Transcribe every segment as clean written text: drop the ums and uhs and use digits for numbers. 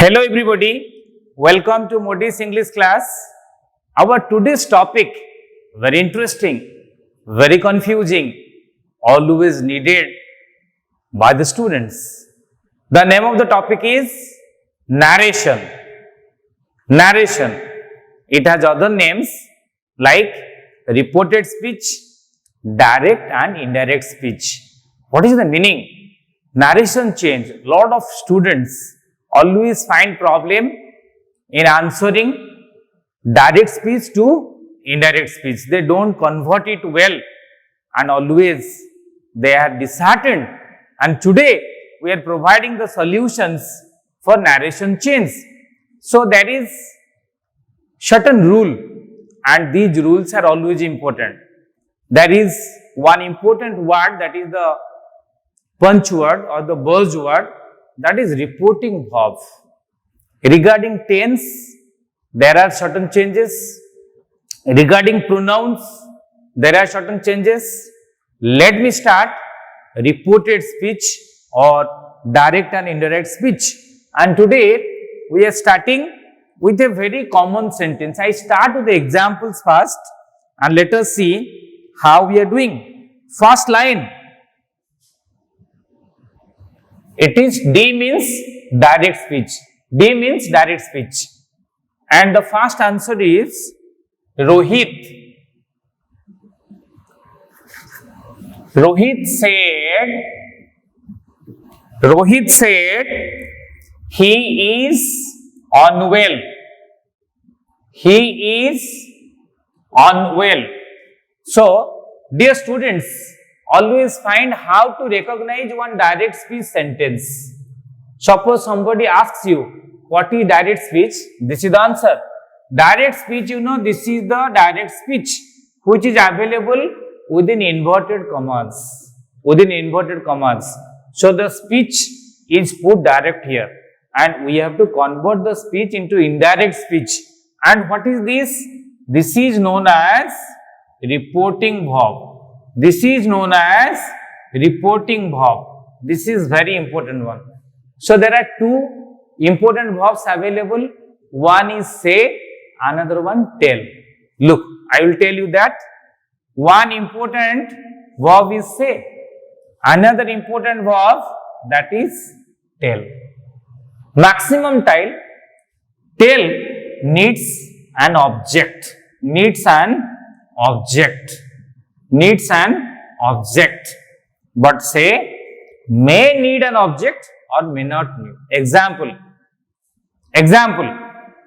Hello everybody, welcome to Modi's English class. Our today's topic, very interesting, very confusing, always needed by the students. The name of the topic is narration. Narration. It has other names like reported speech, direct and indirect speech. What is the meaning? Narration change. Lot of students always find problem in answering direct speech to indirect speech. They don't convert it well and always they are disheartened. And today we are providing the solutions for narration change. So there is certain rule and these rules are always important. There is one important word, that is the punch word or the buzz word, that is reporting verb. Regarding tense, there are certain changes. Regarding pronouns, there are certain changes. Let me start reported speech or direct and indirect speech. And today we are starting with a very common sentence. I start with the examples first and let us see how we are doing. First line. It is D means direct speech. D means direct speech. And the first answer is Rohit. Rohit said he is unwell. He is unwell. So, dear students, always find how to recognize one direct speech sentence. Suppose somebody asks you, what is direct speech? This is the answer. Direct speech, you know, this is the direct speech which is available within inverted commas. Within inverted commas. So, the speech is put direct here and we have to convert the speech into indirect speech. And what is this? This is known as reporting verb. This is known as reporting verb. This is very important one. So there are two important verbs available. One is say, another one tell. Look, I will tell you that. One important verb is say. Another important verb, that is tell. Maximum time, tell needs an object. Needs an object. Needs an object, but say may need an object or may not need. Example,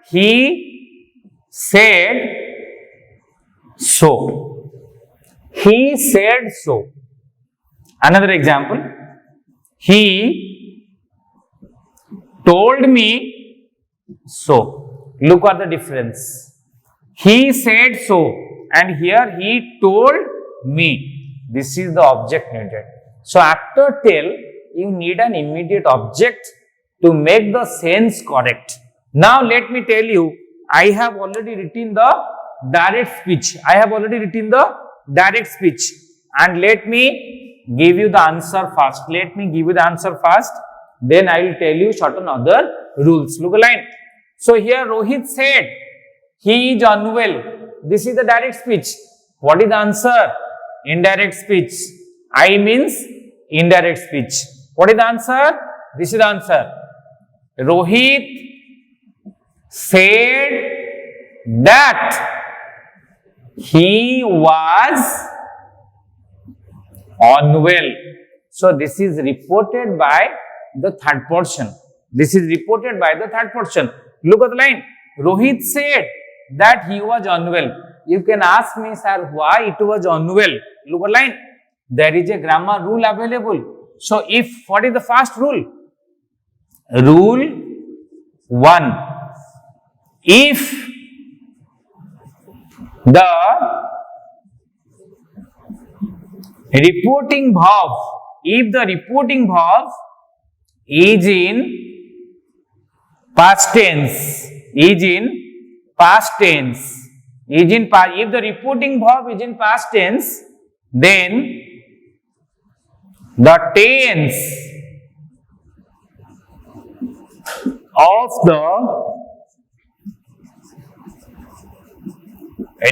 he said so. He said so. Another example, he told me so. Look at the difference. He said so and here he told me. This is the object needed. So after tell, you need an immediate object to make the sense correct. Now let me tell you, I have already written the direct speech. And let me give you the answer first. Then I will tell you certain other rules. Look a line. So here Rohit said, he is unwell. This is the direct speech. What is the answer? Indirect speech. I means indirect speech. What is the answer? This is the answer. Rohit said that he was unwell. So this is reported by the third person. Look at the line. Rohit said that he was unwell. You can ask me, sir, why it was unwell? Look at the line. There is a grammar rule available. So, what is the first rule? Rule 1. If the reporting verb is in past tense, if the reporting verb is in past tense, then the tense of the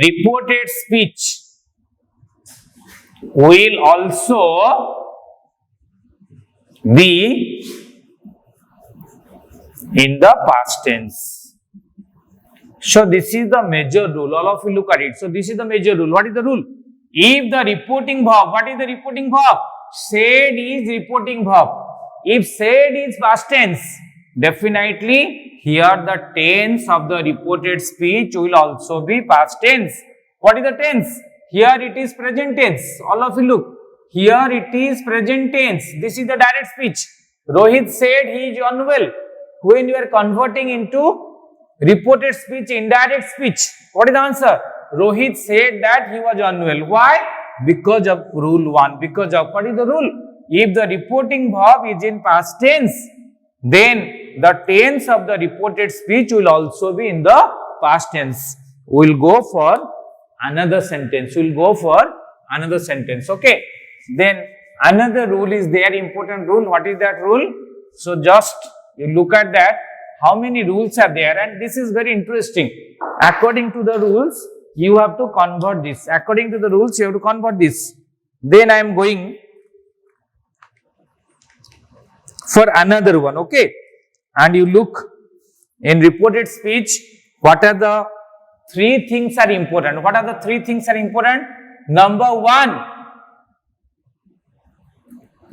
reported speech will also be in the past tense. So this is the major rule. All of you look at it. So this is the major rule. What is the rule? If the reporting verb, what is the reporting verb? Said is reporting verb. If said is past tense, definitely here the tense of the reported speech will also be past tense. What is the tense? Here it is present tense. All of you look. Here it is present tense. This is the direct speech. Rohit said he is unwell. When you are converting into reported speech, indirect speech, what is the answer? Rohit said that he was unwell. Why? Because of rule 1. Because of, what is the rule? If the reporting verb is in past tense, then the tense of the reported speech will also be in the past tense. We will go for another sentence. We will go for another sentence. Okay. Then another rule is there, important rule. What is that rule? So just you look at that. How many rules are there? And this is very interesting. According to the rules, you have to convert this. According to the rules, you have to convert this. Then I am going for another one. Okay. And you look in reported speech, what are the 3 things are important? What are the 3 things are important? Number 1,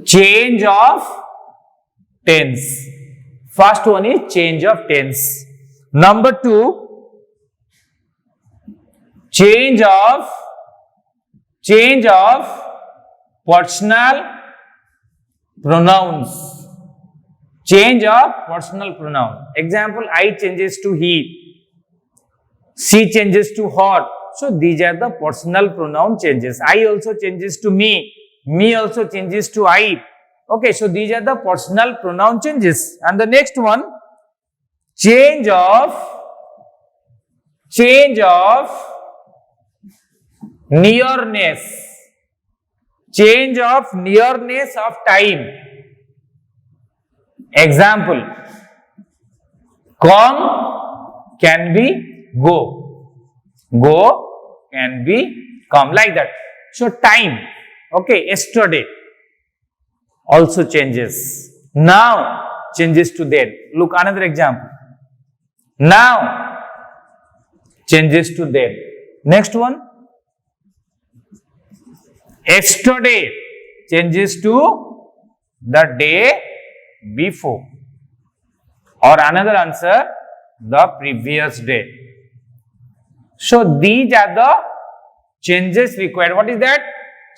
change of tense. First one is change of tense. Number 2, change of personal pronouns. Change of personal pronoun. Example, I changes to he, she changes to her. So these are the personal pronoun changes. I also changes to me also changes to I. Okay, so these are the personal pronoun changes. And the next one, change of nearness. Change of nearness of time. Example, come can be go, go can be come, like that. So time, okay, yesterday also changes. Now changes to then. Look, another example. Now changes to then. Next one, yesterday changes to the day before, or another answer, the previous day. So these are the changes required. What is that?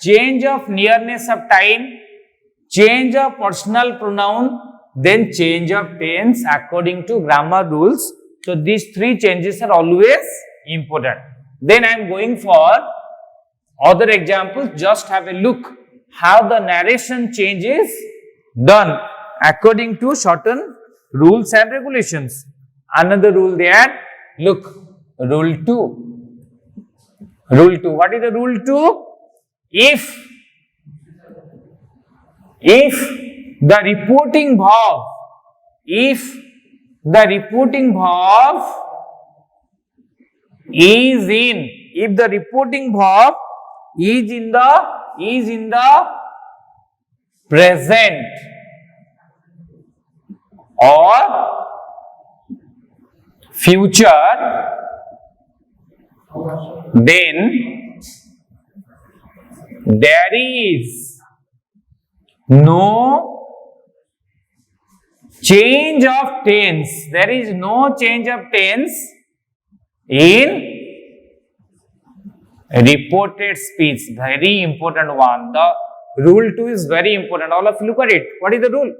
Change of nearness of time, change of personal pronoun, then change of tense according to grammar rules. So these 3 changes are always important. Then I am going for other examples. Just have a look how the narration change is done according to certain rules and regulations. Another rule there, look, rule 2. Rule 2. What is the rule 2? If the reporting verb, is in the present or future, then there is no change of tense. There is no change of tense in reported speech. Very important one. The rule 2 is very important. All of you look at it. What is the rule?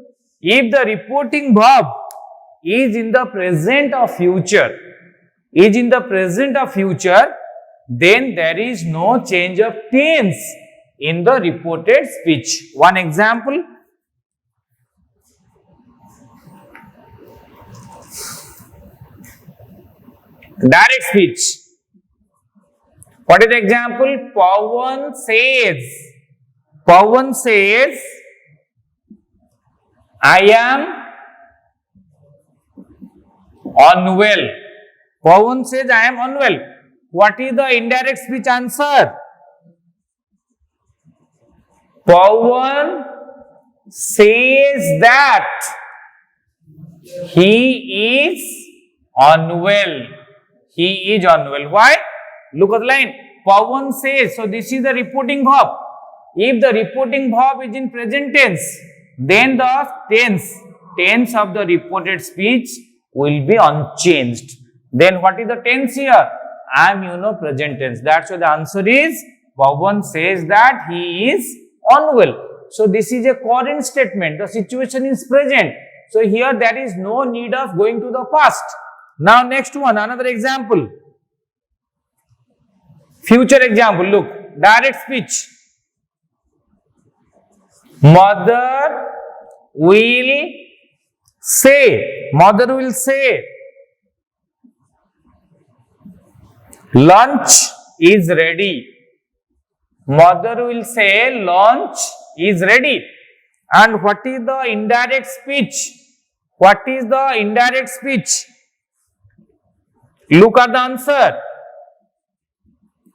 If the reporting verb is in the present or future, then there is no change of tense in the reported speech. One example, direct speech. What is the example? Pawan says, I am Unwell. Pawan says, I am unwell. What is the indirect speech answer? Pawan says that he is unwell. He is unwell. Why? Look at the line. Pawan says. So this is the reporting verb. If the reporting verb is in present tense, then the tense of the reported speech will be unchanged. Then what is the tense here? I am, present tense. That's why the answer is Pawan says that he is unwell. So this is a current statement. The situation is present. So here there is no need of going to the past. Now next one, another example. Future example, look, direct speech. Mother will say, lunch is ready. Mother will say, lunch is ready. And what is the indirect speech? What is the indirect speech? Look at the answer.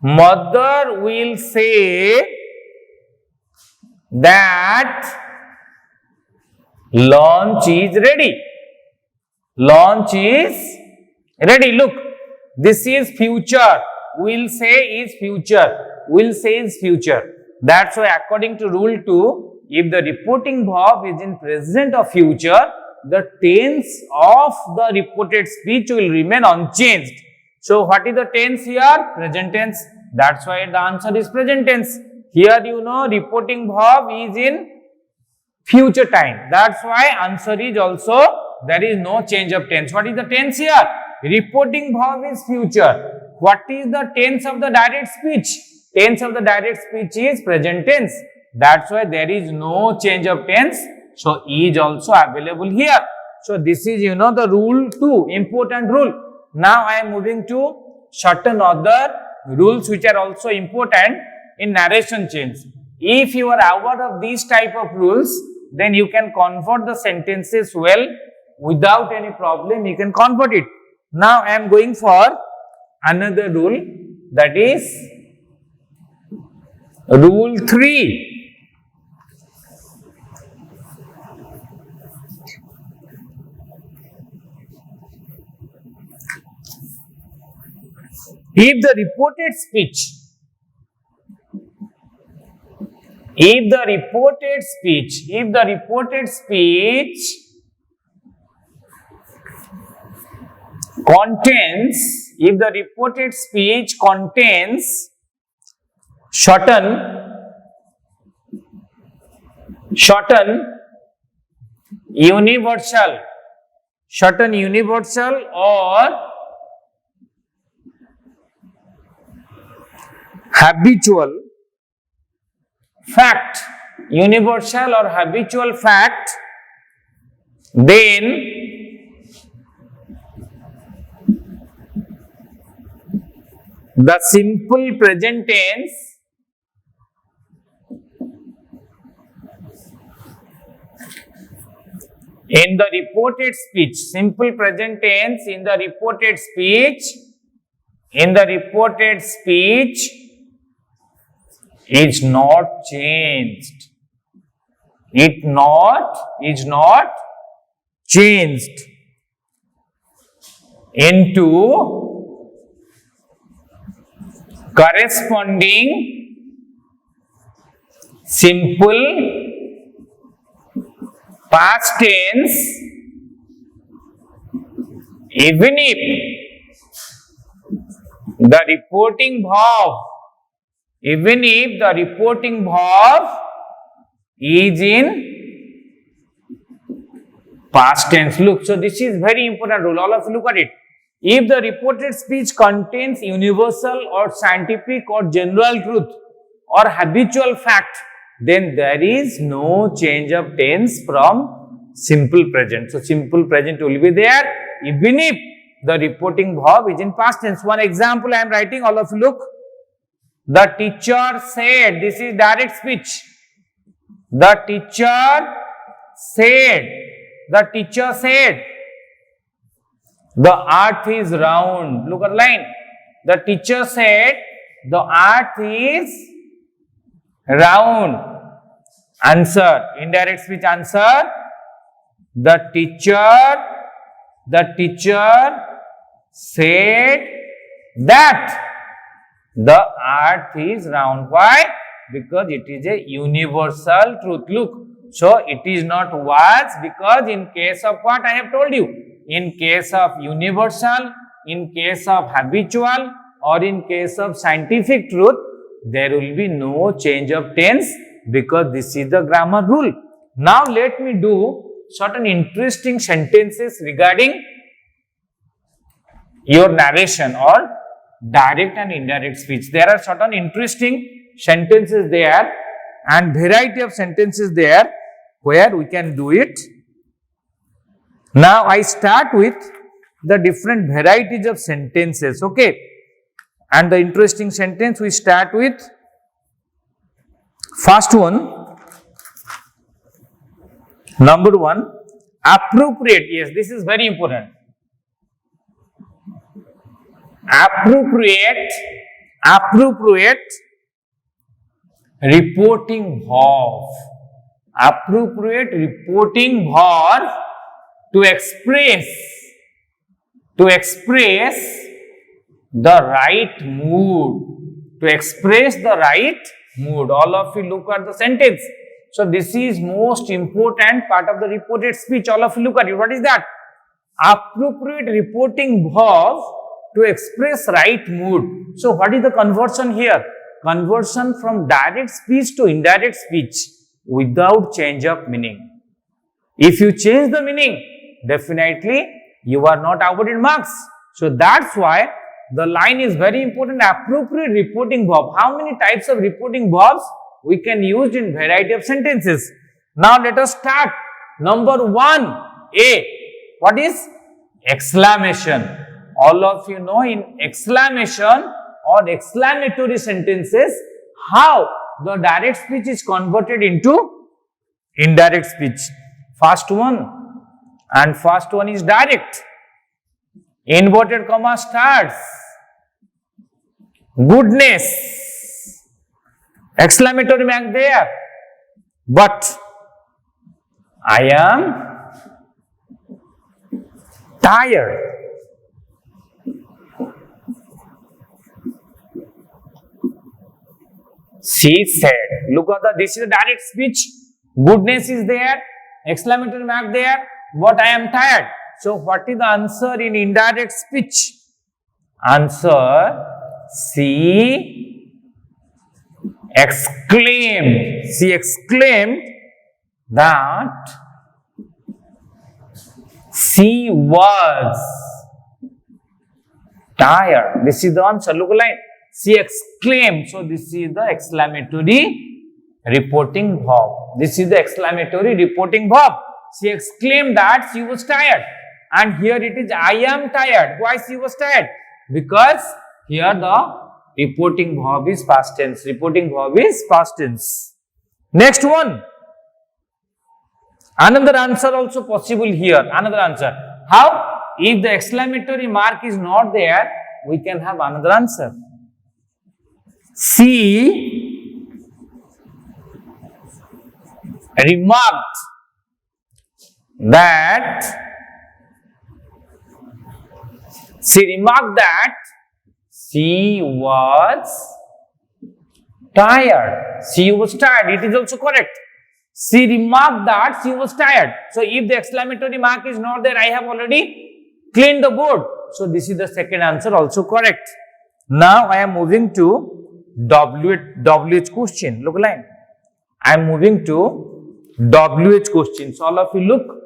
Mother will say that lunch is ready. Lunch is ready. Look, this is future. Will say is future. Will say is future. That's why according to rule 2, if the reporting verb is in present or future, the tense of the reported speech will remain unchanged. So what is the tense here? Present tense. That's why the answer is present tense. Here reporting verb is in future time. That's why answer is also, there is no change of tense. What is the tense here? Reporting verb is future. What is the tense of the direct speech? Tense of the direct speech is present tense. That's why there is no change of tense. So is also available here. So this is the rule 2, important rule. Now I am moving to certain other rules which are also important in narration change. If you are aware of these type of rules, then you can convert the sentences well without any problem. You can convert it. Now I am going for another rule, that is rule 3. If the reported speech contains shorten universal or habitual fact, universal or habitual fact, then the simple present tense in the reported speech, simple present tense in the reported speech, is not changed. It is not changed into corresponding simple past tense, even if the reporting verb is in past tense. Look, so this is very important rule. All of you look at it. If the reported speech contains universal or scientific or general truth or habitual fact, then there is no change of tense from simple present. So simple present will be there even if the reporting verb is in past tense. One example I am writing, all of you look. The teacher said, this is direct speech. The teacher said, The earth is round. Look at the line. The teacher said the earth is round. Answer. Indirect speech answer. The teacher said that the earth is round. Why? Because it is a universal truth. Look. So it is not was, because in case of what I have told you, in case of universal, in case of habitual, or in case of scientific truth, there will be no change of tense, because this is the grammar rule. Now let me do certain interesting sentences regarding your narration or direct and indirect speech. There are certain interesting sentences there and variety of sentences there where we can do it. Now I start with the different varieties of sentences, okay? And the interesting sentence we start with first one, number one, appropriate. Yes, this is very important. Appropriate reporting verb. Appropriate reporting verb to express the right mood. To express the right mood. All of you look at the sentence. So this is most important part of the reported speech. All of you look at it. What is that? Appropriate reporting verb to express right mood. So what is the conversion here? Conversion from direct speech to indirect speech without change of meaning. If you change the meaning, definitely you are not awarded marks. So that's why the line is very important. Appropriate reporting verb. How many types of reporting verbs we can use in variety of sentences? Now let us start. Number one, A. What is? Exclamation. All of you know in exclamation or exclamatory sentences how the direct speech is converted into indirect speech. First one is direct. Inverted comma starts. Goodness. Exclamatory mark there. But I am tired. She said. Look at this is a direct speech. Goodness is there. Exclamatory mark there. But I am tired. So what is the answer in indirect speech? Answer. She exclaimed. She exclaimed that she was tired. This is the answer. Look line. She exclaimed. So this is the exclamatory reporting verb. This is the exclamatory reporting verb. She exclaimed that she was tired. And here it is, I am tired. Why she was tired? Because here the reporting verb is past tense. Reporting verb is past tense. Next one. Another answer also possible here. Another answer. How? If the exclamatory mark is not there, we can have another answer. She remarked that she was tired. She was tired. It is also correct. She remarked that she was tired. So if the exclamatory mark is not there, I have already cleaned the board. So this is the second answer, also correct. Now I am moving to WH question. Look line. I am moving to WH questions. All of you look.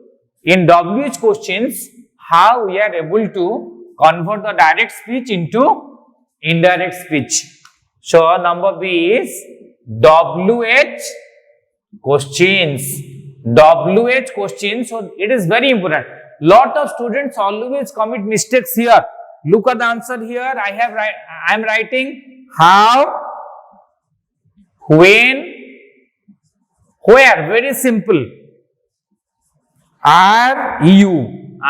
In WH questions, how we are able to convert the direct speech into indirect speech. So number B is WH questions. WH questions. So it is very important. Lot of students always commit mistakes here. Look at the answer here. I am writing how, when, where. Very simple. Are you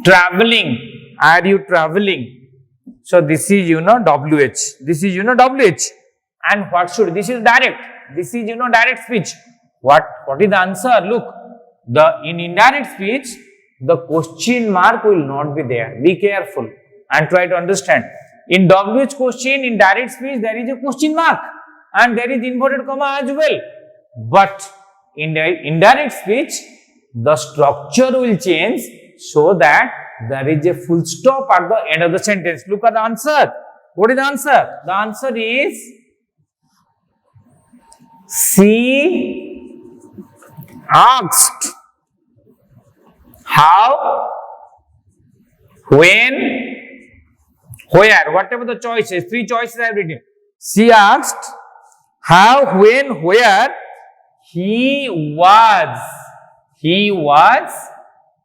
traveling. Are you traveling? So this is WH. This is WH. And what should, this is direct. This is direct speech. What is the answer? Look, in indirect speech, the question mark will not be there. Be careful and try to understand. In WH question, in direct speech, there is a question mark and there is inverted comma as well. But in the indirect speech, the structure will change so that there is a full stop at the end of the sentence. Look at the answer. What is the answer? The answer is C. Asked how, when, where, whatever the choices, 3 choices I have written. She asked how, when, where he was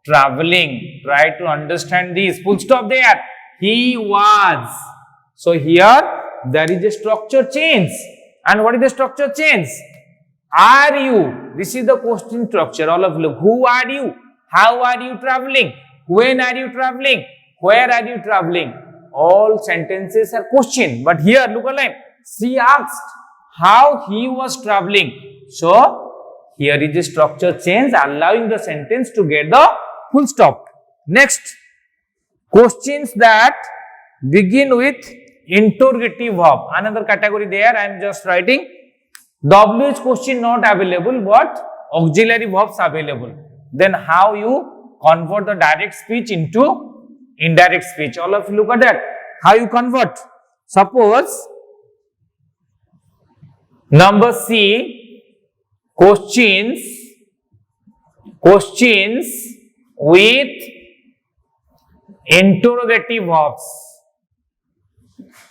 traveling. Try to understand this. Full stop there. He was. So here there is a structure change. And what is the structure change? Are you? This is the question structure. All of you. Who are you? How are you traveling? When are you traveling? Where are you traveling? All sentences are question. But here, look at line. She asked how he was traveling. So, here is the structure change, allowing the sentence to get the full stop. Next, questions that begin with interrogative verb. Another category there, I am just writing. WH question not available, but auxiliary verbs available. Then how you convert the direct speech into indirect speech. All of you look at that. How you convert? Suppose number C, questions with interrogative verbs.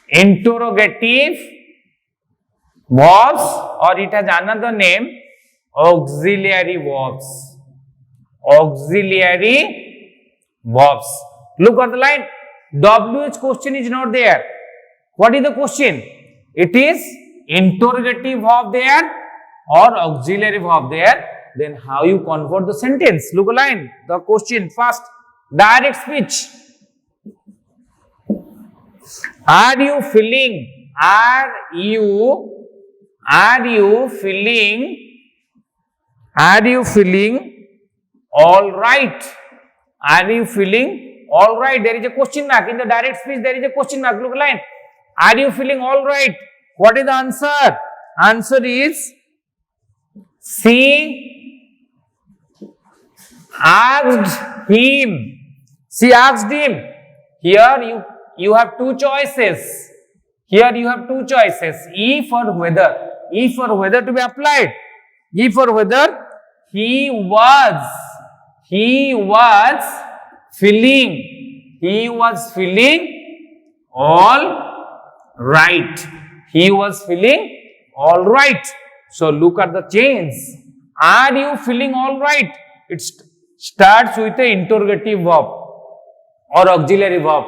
Interrogative verbs, or it has another name, auxiliary verbs. Auxiliary verbs. Look at the line. WH question is not there. What is the question? It is interrogative verb there or auxiliary verb there. Then how you convert the sentence? Look at the line. The question first. Direct speech. Are you feeling? Are you feeling all right? Are you feeling all right? There is a question mark. In the direct speech, there is a question mark. Look at the line. Are you feeling all right? What is the answer? Answer is C. Asked him. She asked him. Here you have 2 choices. Here you have 2 choices. If or whether. If or whether to be applied. If or whether he was feeling all right. He was feeling all right. So look at the change. Are you feeling all right? It starts with an interrogative verb or auxiliary verb.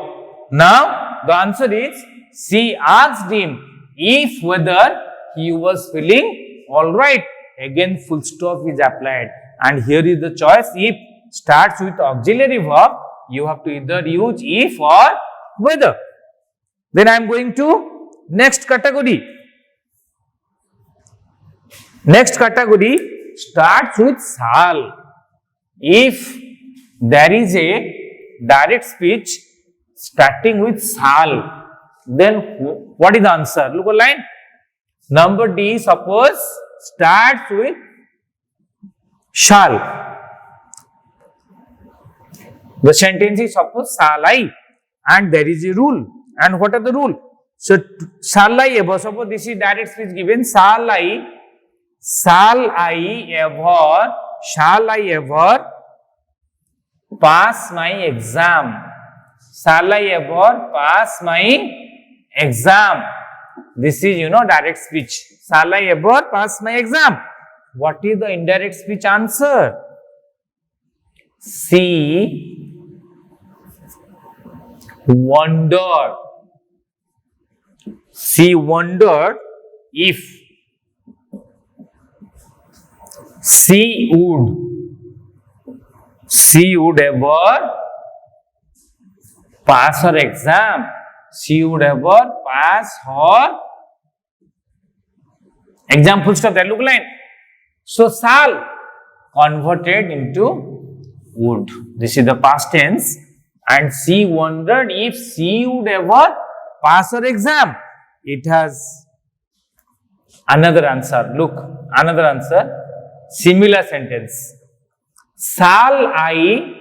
Now the answer is she asked him if whether he was feeling all right. Again full stop is applied. And here is the choice. If starts with auxiliary verb, you have to either use if or whether. Then I am going to next category. Next category starts with shall. If there is a direct speech starting with shall, then what is the answer? Look at line. Number D, suppose starts with shall. The sentence is suppose shall I, and there is a rule. And what are the rule? So shall I ever, suppose this is direct speech given, shall I ever pass my exam? Shall I ever pass my exam? This is direct speech. Shall I ever pass my exam? What is the indirect speech answer? C. Wondered. She wondered if she would ever pass her exam. She would ever pass her exam. Full stop. That look line. So shall converted into would. This is the past tense. And she wondered if she would ever pass her exam. It has another answer. Look, another answer. Similar sentence. Shall I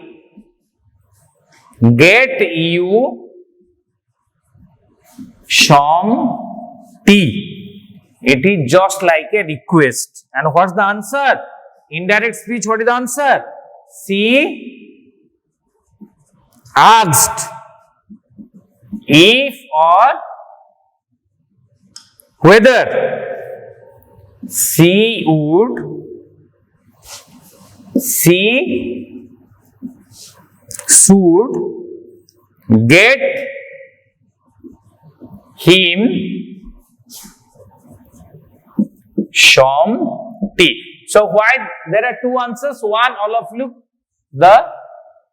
get you some tea? It is just like a request. And what's the answer? Indirect speech, what is the answer? She asked if or whether she should get him some tea. So why there are two answers? One, all of you, the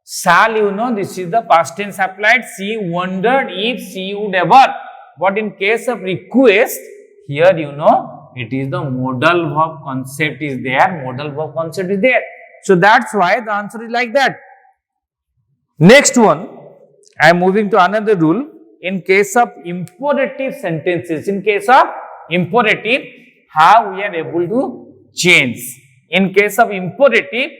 shall, you know, this is the past tense applied. She wondered if she would ever. But in case of request, here you know it is the modal verb concept is there. Modal verb concept is there. So that's why the answer is like that. Next one, I am moving to another rule. In case of imperative sentences, in case of imperative, how we are able to change. In case of imperative,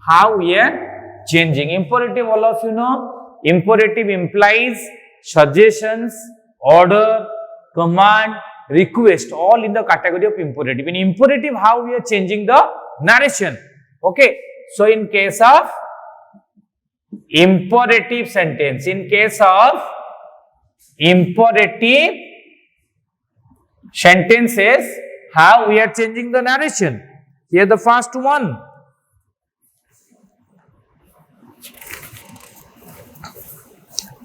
how we are changing. Imperative, all of you know, imperative implies suggestions, order, command, request, all in the category of imperative. In imperative, how we are changing the narration. Okay. So, in case of imperative sentence, in case of imperative sentences, how we are changing the narration. Here the first one.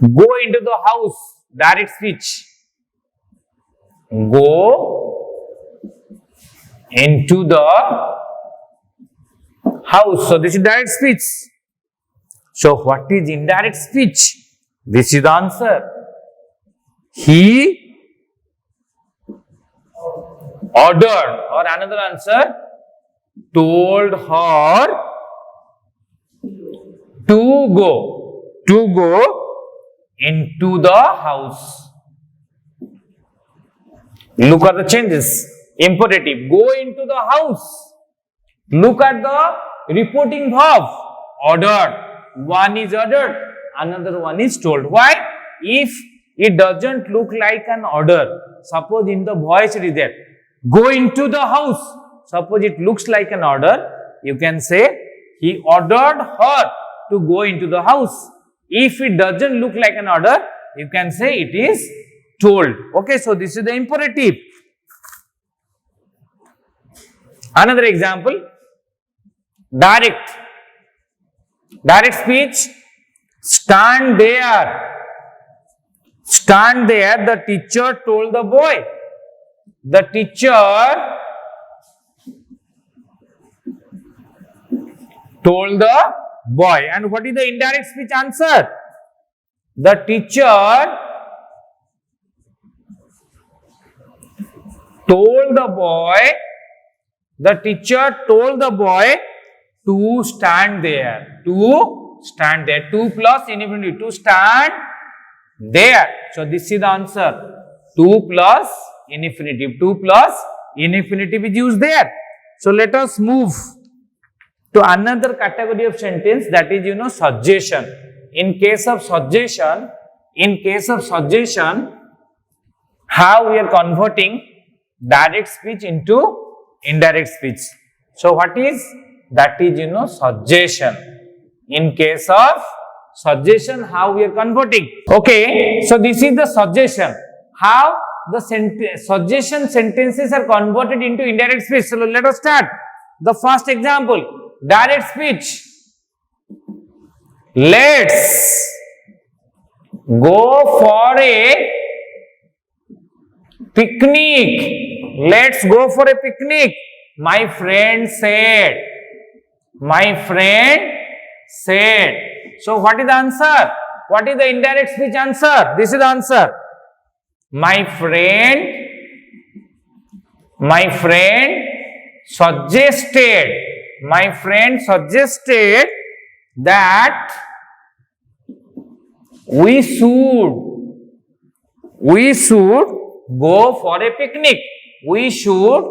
Go into the house, direct speech. Go into the house. So this is direct speech. So what is indirect speech? This is the answer. He ordered, or another answer, told her to go into the house. Look at the changes. Imperative, go into the house. Look at the reporting verb, ordered. One is ordered, another one is told. Why? If it doesn't look like an order, suppose in the voice it is there, go into the house. Suppose it looks like an order, you can say he ordered her to go into the house. If it doesn't look like an order, you can say it is told. Okay, so this is the imperative. Another example, direct speech. Stand there. Stand there, the teacher told the boy. The teacher told the boy. And what is the indirect speech answer? The teacher told the boy, to stand there. To stand there. To plus infinitive. To stand there. So this is the answer. To plus infinitive. To plus infinitive is used there. So let us move to another category of sentence, that is, you know, suggestion. In case of suggestion, how we are converting direct speech into indirect speech. So what is that? Is, you know, suggestion. In case of suggestion, how we are converting. Okay, so this is the suggestion. How the suggestion sentences are converted into indirect speech. So let us start. The first example, direct speech. Let's go for a picnic. Let's go for a picnic. My friend said. My friend said. So what is the answer? What is the indirect speech answer? This is the answer. My friend suggested that we should go for a picnic. We should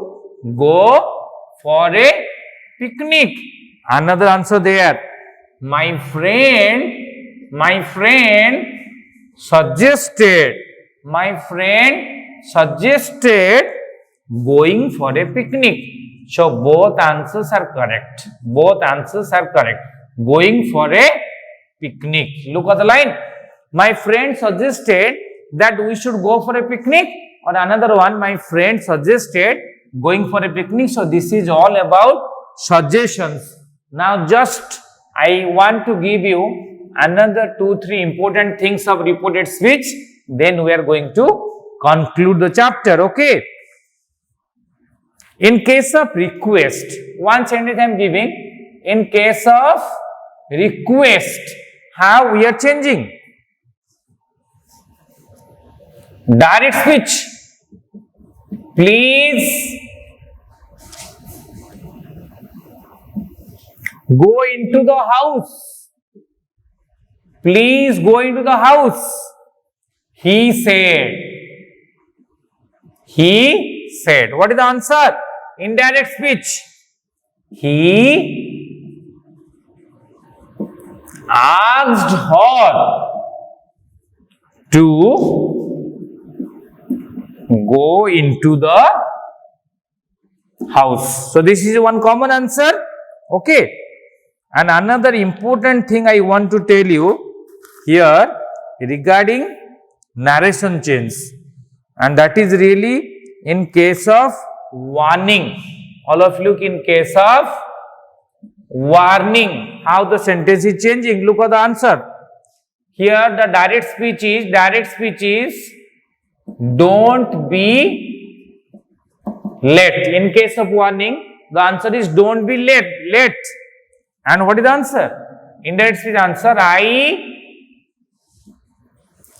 go for a picnic. Another answer there. My friend suggested going for a picnic. So both answers are correct. Going for a picnic. Look at the line. My friend suggested that we should go for a picnic, or another one, my friend suggested going for a picnic. So this is all about suggestions. Now just I want to give you another 2-3 important things of reported speech. Then we are going to conclude the chapter. Okay. In case of request, one sentence I am giving. In case of request, how we are changing? Direct speech. Please go into the house. Please go into the house. He said. What is the answer? Indirect speech. He asked her to go into the house. So this is one common answer. Okay. And another important thing I want to tell you here regarding narration change, and that is really in case of warning. All of you, in case of warning, how the sentence is changing. Look at the answer. Here the direct speech is don't be late. In case of warning, the answer is don't be late. And what is the answer? Indirect speech answer, I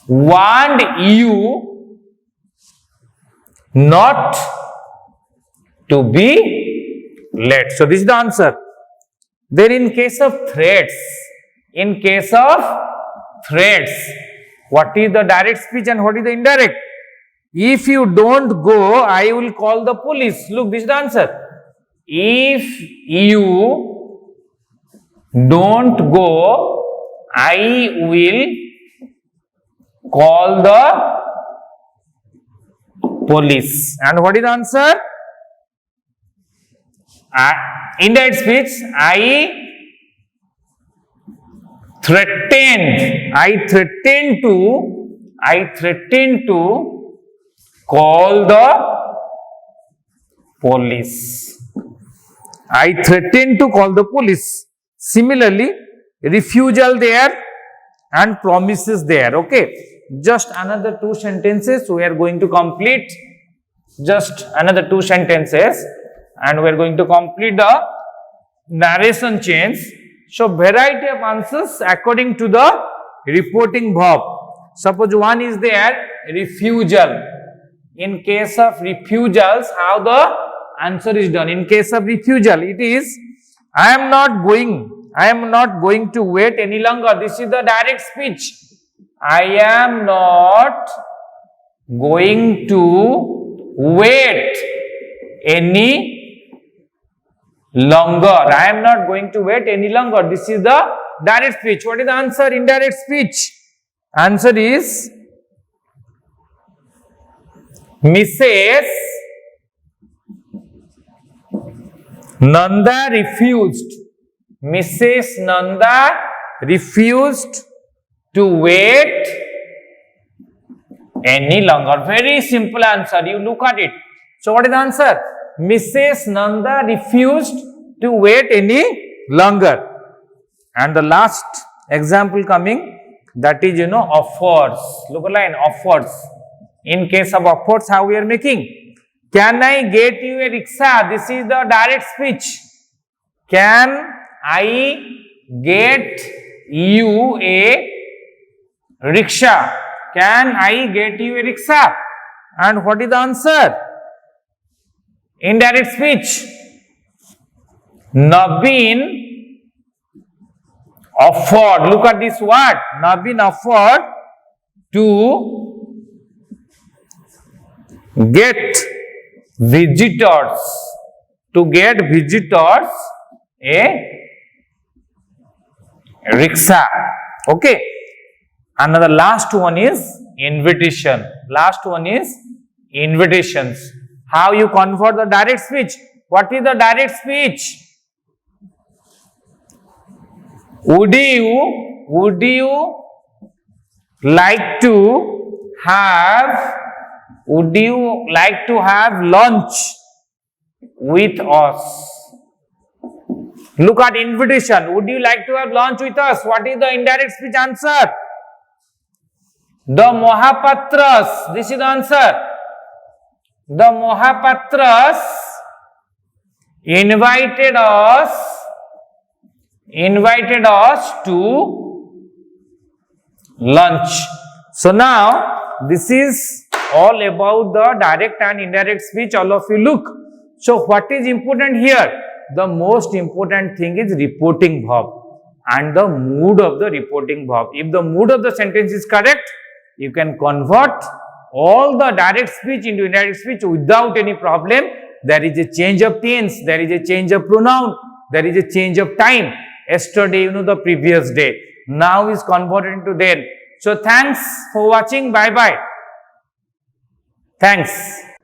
warned you not to be late. So this is the answer. Then in case of threats, what is the direct speech and what is the indirect? If you don't go, I will call the police. Look, this is the answer. If you don't go, I will call the police. And what is the answer? Indirect speech, I threatened to call the police. I threatened to call the police. Similarly, refusal there and promises there. Okay. Just another 2 sentences we are going to complete. Just another 2 sentences and we are going to complete the narration change. So, variety of answers according to the reporting verb. Suppose one is there, refusal. In case of refusals, how the answer is done? In case of refusal, it is, I am not going to wait any longer. This is the direct speech. I am not going to wait any longer. I am not going to wait any longer. This is the direct speech. What is the answer? Indirect speech. Answer is Mrs. Nanda refused. Mrs. Nanda refused to wait any longer. Very simple answer. You look at it. So what is the answer? Mrs. Nanda refused to wait any longer. And the last example coming, that is, offers. Look at line, offers. In case of offers, how we are making? Can I get you a rickshaw? This is the direct speech. Can I get you a Rickshaw. Can I get you a rickshaw? And what is the answer? Indirect speech. Naveen offered. Look at this word. Naveen offered to get visitors. To get visitors a rickshaw. Okay. Another last one is invitation. Last one is invitations. How you convert the direct speech? What is the direct speech? Would you like to have lunch with us? Look at invitation. Would you like to have lunch with us? What is the indirect speech answer? The Mohapatras. This is the answer. The Mohapatras invited us to lunch. So now this is all about the direct and indirect speech. All of you look. So what is important here? The most important thing is reporting verb and the mood of the reporting verb. If the mood of the sentence is correct, you can convert all the direct speech into indirect speech without any problem. There is a change of tense, there is a change of pronoun, there is a change of time. Yesterday, the previous day. Now is converted into then. So thanks for watching. Bye bye. Thanks.